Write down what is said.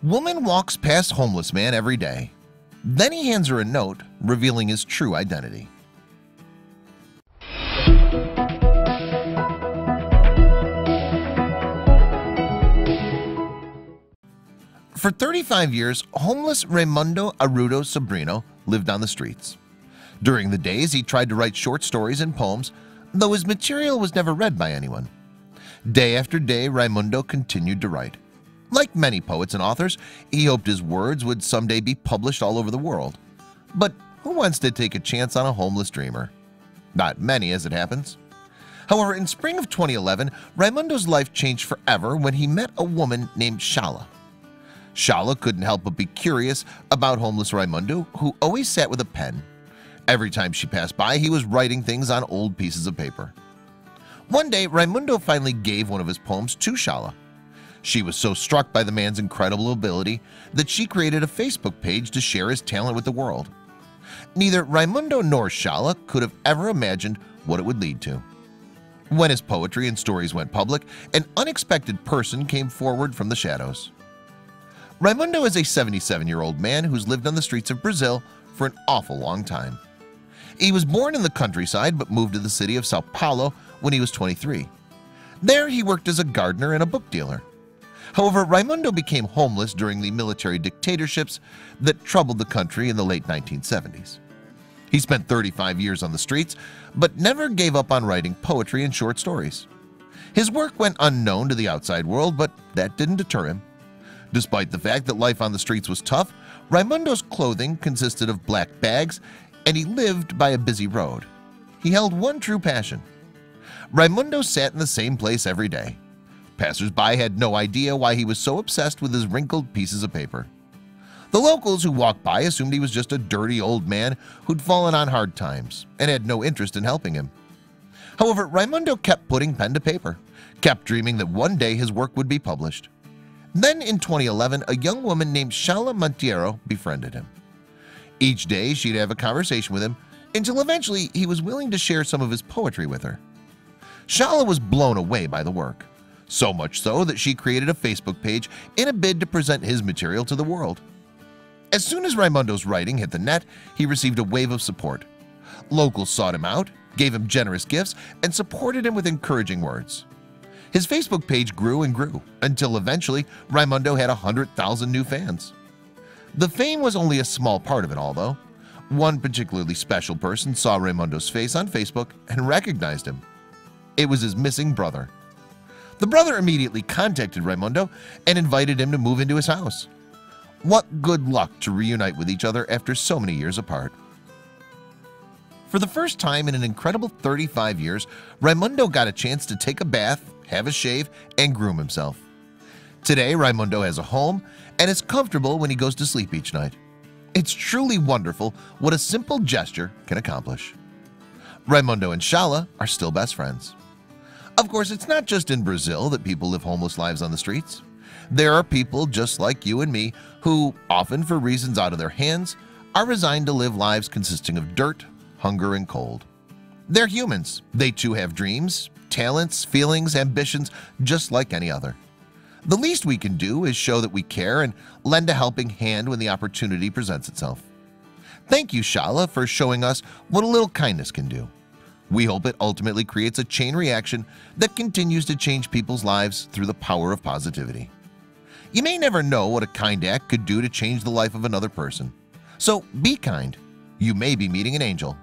Woman walks past homeless man every day. Then he hands her a note revealing his true identity. For 35 years, homeless Raimundo Sobrino lived on the streets. During the days, he tried to write short stories and poems, though his material was never read by anyone. Day after day, Raimundo continued to write. Like many poets and authors, he hoped his words would someday be published all over the world. But who wants to take a chance on a homeless dreamer? Not many, as it happens. However, in spring of 2011, Raimundo's life changed forever when he met a woman named Shala. Shala couldn't help but be curious about homeless Raimundo, who always sat with a pen. Every time she passed by, he was writing things on old pieces of paper. One day, Raimundo finally gave one of his poems to Shala. She was so struck by the man's incredible ability that she created a Facebook page to share his talent with the world. Neither Raimundo nor Shala could have ever imagined what it would lead to. When his poetry and stories went public, an unexpected person came forward from the shadows. Raimundo is a 77-year-old man who's lived on the streets of Brazil for an awful long time. He was born in the countryside but moved to the city of Sao Paulo when he was 23. There he worked as a gardener and a book dealer. However, Raimundo became homeless during the military dictatorships that troubled the country in the late 1970s. He spent 35 years on the streets but never gave up on writing poetry and short stories. His work went unknown to the outside world, but that didn't deter him. Despite the fact that life on the streets was tough, Raimundo's clothing consisted of black bags and he lived by a busy road. He held one true passion. Raimundo sat in the same place every day. Passers-by had no idea why he was so obsessed with his wrinkled pieces of paper. The locals who walked by assumed he was just a dirty old man who'd fallen on hard times and had no interest in helping him. However, Raimundo kept putting pen to paper, kept dreaming that one day his work would be published. Then in 2011, a young woman named Shala Monteiro befriended him. Each day she'd have a conversation with him until eventually he was willing to share some of his poetry with her. Shala was blown away by the work, so much so that she created a Facebook page in a bid to present his material to the world. As soon as Raimundo's writing hit the net, he received a wave of support. Locals sought him out, gave him generous gifts, and supported him with encouraging words. His Facebook page grew and grew until eventually Raimundo had 100,000 new fans. The fame was only a small part of it all, though. One particularly special person saw Raimundo's face on Facebook and recognized him. It was his missing brother. The brother immediately contacted Raimundo and invited him to move into his house. What good luck to reunite with each other after so many years apart. For the first time in an incredible 35 years, Raimundo got a chance to take a bath, have a shave, and groom himself. Today, Raimundo has a home and is comfortable when he goes to sleep each night. It's truly wonderful what a simple gesture can accomplish. Raimundo and Shala are still best friends. Of course, it's not just in Brazil that people live homeless lives on the streets. There are people just like you and me who, often for reasons out of their hands, are resigned to live lives consisting of dirt, hunger, and cold. They're humans. They too have dreams, talents, feelings, ambitions, just like any other. The least we can do is show that we care and lend a helping hand when the opportunity presents itself. Thank you, Shala, for showing us what a little kindness can do. We hope it ultimately creates a chain reaction that continues to change people's lives through the power of positivity. You may never know what a kind act could do to change the life of another person. So be kind. You may be meeting an angel.